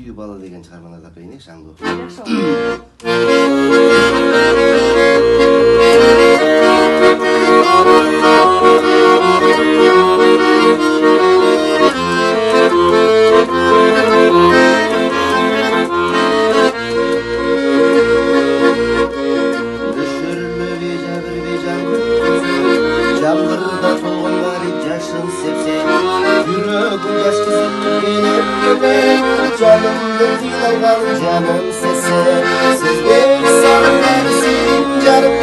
Күйі бала деген шығармаларды оқиыншы Аңду. Jamg'irda to'g'onlar jashin sepse, yuragim yosh kezib canımda qiynalgan canım sesi. Sizdek sarılar senin canım,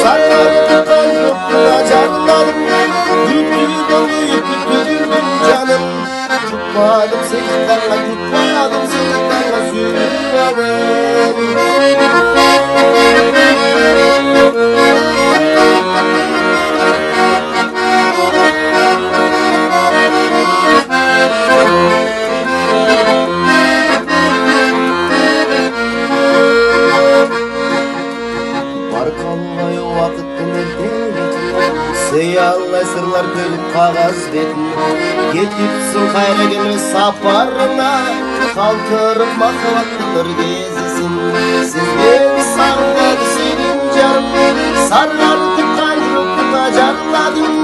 sarılar kalbimde canladım. Güttürdüm canım, tutmadım seni kanla, tutmadım seni kanla sürüyorum. Sıyalay sırlar tölüp kağız bетін Кетіпсің қайра келмес сапарына Қалтырып махаббаттылар кезесін Сізден сағынады сенің жарым Сарғартып қанжықта жарладым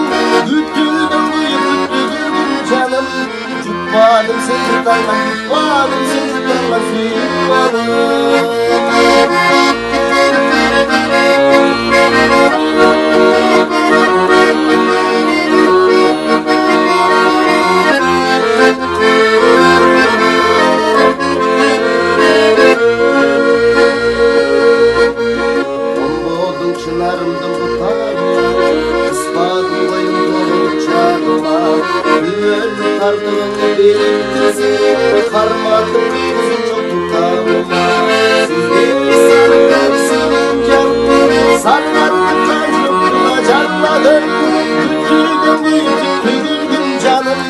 Күттілдім бұйып күттілдім жаным Жұтпадым сені таңға, жұтпадым сені таңға сүйіппадым Çınarımdım butarı, kıspadım boyum dolu çağıma Ölüm tardığını benim kızım, karmadım kızım çok tutağıma Sizden bir sarılar senin canım, sarlardım canımla canladım Küttürdüm canım,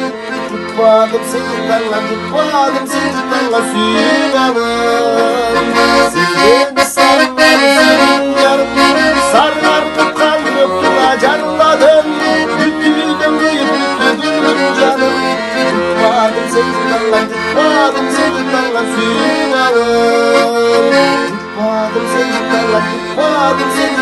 tutmadım seni tanla, tutmadım seni tanla suyulanım Sizden bir sarılar senin canım sarlardım kalbimde canladım Küttürdüm canım Tutmadım seni tanla, tutmadım seni tanla suyulanım Tutmadım seni tanla, tutmadım seni